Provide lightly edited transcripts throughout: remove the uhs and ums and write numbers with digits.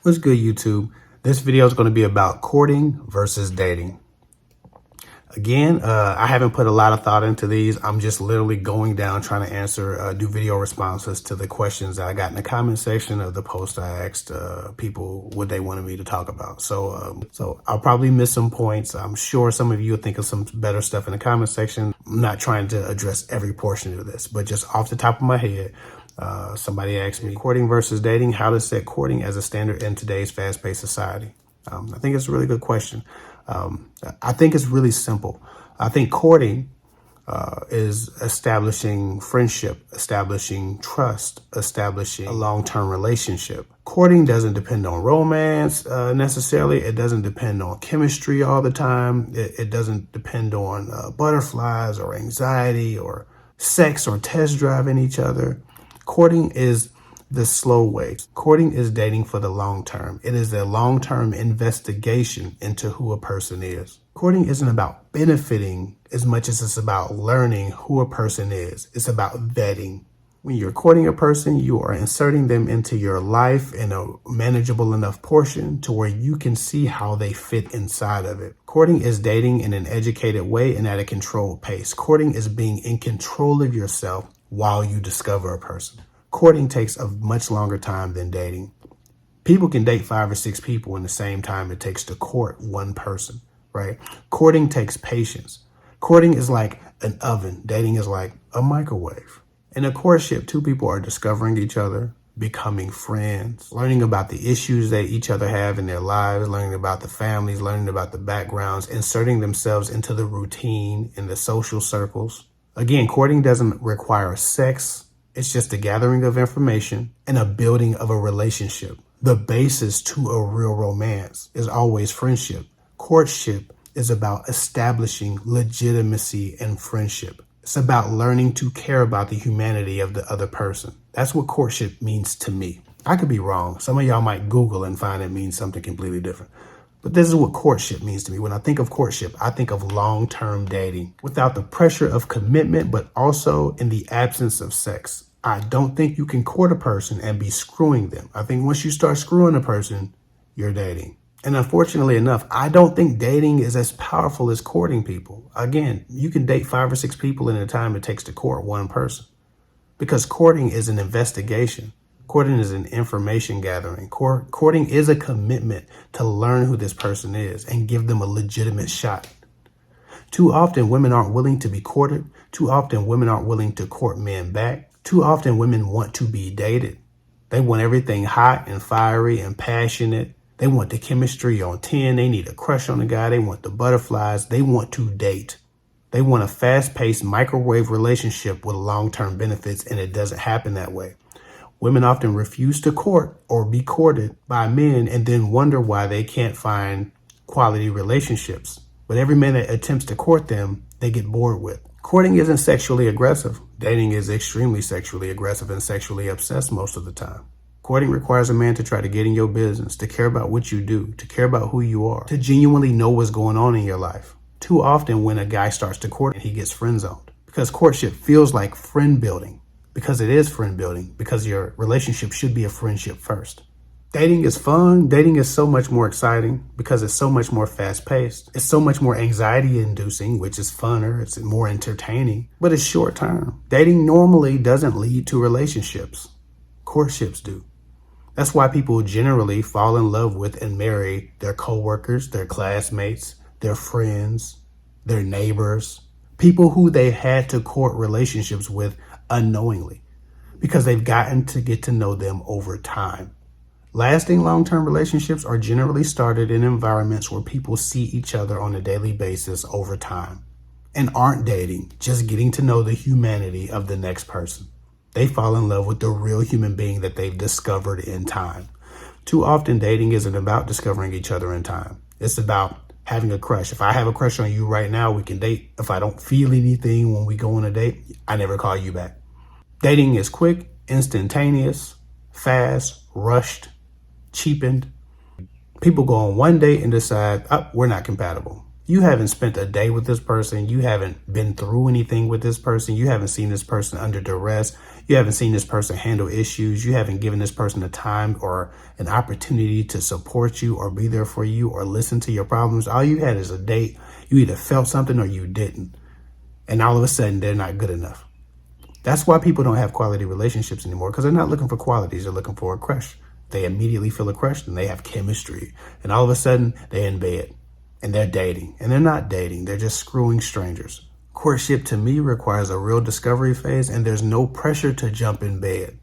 What's good, YouTube? This video is going to be about courting versus dating. Again, I haven't put a lot of thought into these. I'm just literally going down trying to answer, do video responses to the questions that I got in the comment section of the post I asked people what they wanted me to talk about. So I'll probably miss some points. I'm sure some of you will think of some better stuff in the comment section. I'm not trying to address every portion of this, but just off the top of my head, somebody asked me, courting versus dating, how to set courting as a standard in today's fast-paced society. I think it's a really good question. I think it's really simple. I think courting is establishing friendship, establishing trust, establishing a long-term relationship. Courting doesn't depend on romance necessarily. It doesn't depend on chemistry all the time. It doesn't depend on butterflies or anxiety or sex or test driving each other. Courting is the slow way. Courting is dating for the long term. It is a long-term investigation into who a person is. Courting isn't about benefiting as much as it's about learning who a person is. It's about vetting. When you're courting a person, you are inserting them into your life in a manageable enough portion to where you can see how they fit inside of it. Courting is dating in an educated way and at a controlled pace. Courting is being in control of yourself while you discover a person. Courting takes a much longer time than dating. People can date 5 or 6 people in the same time it takes to court one person, right? Courting takes patience. Courting is like an oven. Dating is like a microwave. In a courtship, 2 people are discovering each other, becoming friends, learning about the issues that each other have in their lives, learning about the families, learning about the backgrounds, inserting themselves into the routine in the social circles. Again, courting doesn't require sex. It's just a gathering of information and a building of a relationship. The basis to a real romance is always friendship. Courtship is about establishing legitimacy and friendship. It's about learning to care about the humanity of the other person. That's what courtship means to me. I could be wrong. Some of y'all might Google and find it means something completely different. But this is what courtship means to me. When I think of courtship, I think of long-term dating without the pressure of commitment, but also in the absence of sex. I don't think you can court a person and be screwing them. I think once you start screwing a person, you're dating. And unfortunately enough, I don't think dating is as powerful as courting people. Again, you can date 5 or 6 people in the time it takes to court one person. Because courting is an investigation. Courting is an information gathering. Courting is a commitment to learn who this person is and give them a legitimate shot. Too often, women aren't willing to be courted. Too often, women aren't willing to court men back. Too often, women want to be dated. They want everything hot and fiery and passionate. They want the chemistry on 10. They need a crush on the guy. They want the butterflies. They want to date. They want a fast-paced microwave relationship with long-term benefits, and it doesn't happen that way. Women often refuse to court or be courted by men and then wonder why they can't find quality relationships. But every man that attempts to court them, they get bored with. Courting isn't sexually aggressive. Dating is extremely sexually aggressive and sexually obsessed most of the time. Courting requires a man to try to get in your business, to care about what you do, to care about who you are, to genuinely know what's going on in your life. Too often when a guy starts to court, he gets friend zoned because courtship feels like friend building. Because it is friend building, because your relationship should be a friendship first. Dating is fun. Dating is so much more exciting because it's so much more fast paced. It's so much more anxiety inducing, which is funner. It's more entertaining, but it's short term. Dating normally doesn't lead to relationships. Courtships do. That's why people generally fall in love with and marry their coworkers, their classmates, their friends, their neighbors, people who they had to court relationships with unknowingly because they've gotten to get to know them over time. Lasting long-term relationships are generally started in environments where people see each other on a daily basis over time and aren't dating, just getting to know the humanity of the next person. They fall in love with the real human being that they've discovered in time. Too often, dating isn't about discovering each other in time. It's about having a crush. If I have a crush on you right now, we can date. If I don't feel anything when we go on a date, I never call you back. Dating is quick, instantaneous, fast, rushed, cheapened. People go on one date and decide, oh, we're not compatible. You haven't spent a day with this person. You haven't been through anything with this person. You haven't seen this person under duress. You haven't seen this person handle issues. You haven't given this person the time or an opportunity to support you or be there for you or listen to your problems. All you had is a date. You either felt something or you didn't. And all of a sudden, they're not good enough. That's why people don't have quality relationships anymore, because they're not looking for qualities. They're looking for a crush. They immediately feel a crush and they have chemistry. And all of a sudden, they're in bed and they're dating. And they're not dating. They're just screwing strangers. Courtship to me requires a real discovery phase, and there's no pressure to jump in bed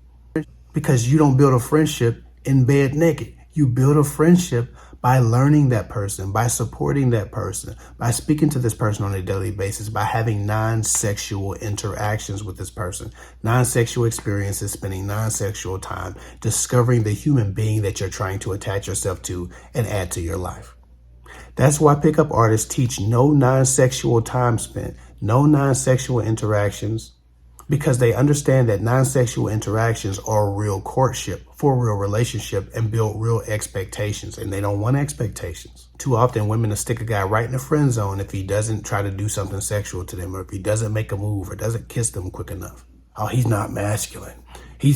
because you don't build a friendship in bed naked. You build a friendship by learning that person, by supporting that person, by speaking to this person on a daily basis, by having non-sexual interactions with this person, non-sexual experiences, spending non-sexual time, discovering the human being that you're trying to attach yourself to and add to your life. That's why pickup artists teach no non-sexual time spent, no non-sexual interactions, because they understand that non-sexual interactions are real courtship for a real relationship and build real expectations, and they don't want expectations. Too often women will stick a guy right in the friend zone if he doesn't try to do something sexual to them, or if he doesn't make a move or doesn't kiss them quick enough. Oh, he's not masculine. He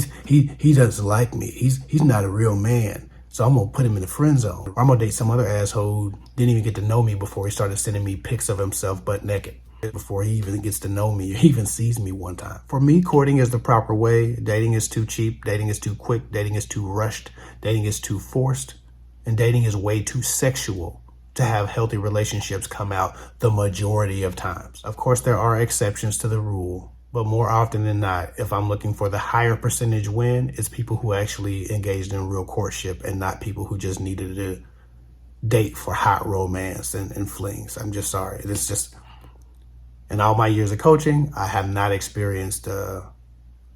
doesn't like me. He's not a real man. So I'm gonna put him in the friend zone. Or I'm gonna date some other asshole who didn't even get to know me before he started sending me pics of himself butt naked. Before he even gets to know me or even sees me one time. For me, courting is the proper way. Dating is too cheap. Dating is too quick. Dating is too rushed. Dating is too forced. And dating is way too sexual to have healthy relationships come out the majority of times. Of course, there are exceptions to the rule, but more often than not, if I'm looking for the higher percentage win, it's people who actually engaged in real courtship and not people who just needed to date for hot romance and flings. I'm just sorry. It's just... In all my years of coaching, I have not experienced a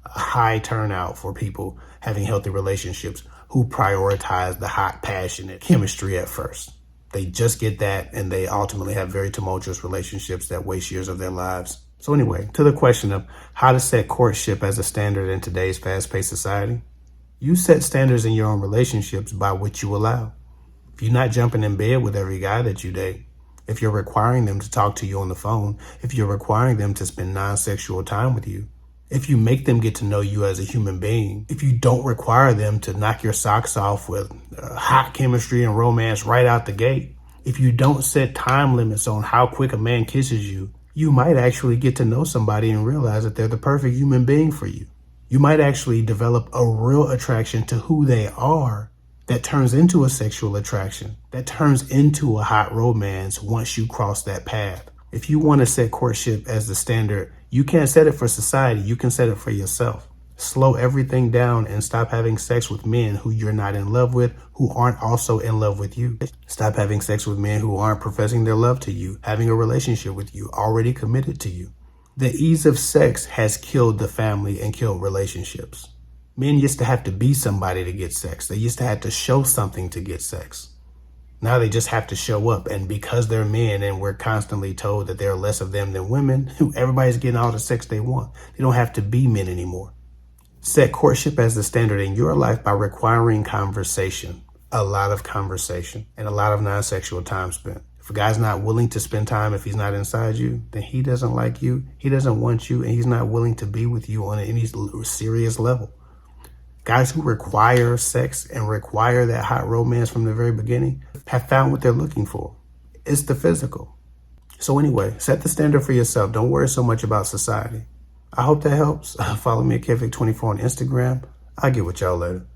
high turnout for people having healthy relationships who prioritize the hot, passionate chemistry at first. They just get that, and they ultimately have very tumultuous relationships that waste years of their lives. So anyway, to the question of how to set courtship as a standard in today's fast-paced society, you set standards in your own relationships by what you allow. If you're not jumping in bed with every guy that you date, if you're requiring them to talk to you on the phone, if you're requiring them to spend non-sexual time with you, if you make them get to know you as a human being, if you don't require them to knock your socks off with hot chemistry and romance right out the gate, if you don't set time limits on how quick a man kisses you, you might actually get to know somebody and realize that they're the perfect human being for you. You might actually develop a real attraction to who they are that turns into a sexual attraction, that turns into a hot romance once you cross that path. If you want to set courtship as the standard, you can't set it for society, you can set it for yourself. Slow everything down and stop having sex with men who you're not in love with, who aren't also in love with you. Stop having sex with men who aren't professing their love to you, having a relationship with you, already committed to you. The ease of sex has killed the family and killed relationships. Men used to have to be somebody to get sex. They used to have to show something to get sex. Now they just have to show up. And because they're men and we're constantly told that there are less of them than women, everybody's getting all the sex they want. They don't have to be men anymore. Set courtship as the standard in your life by requiring conversation, a lot of conversation, and a lot of non-sexual time spent. If a guy's not willing to spend time, if he's not inside you, then he doesn't like you, he doesn't want you, and he's not willing to be with you on any serious level. Guys who require sex and require that hot romance from the very beginning have found what they're looking for. It's the physical. So anyway, set the standard for yourself. Don't worry so much about society. I hope that helps. Follow me at KevVic24 on Instagram. I'll get with y'all later.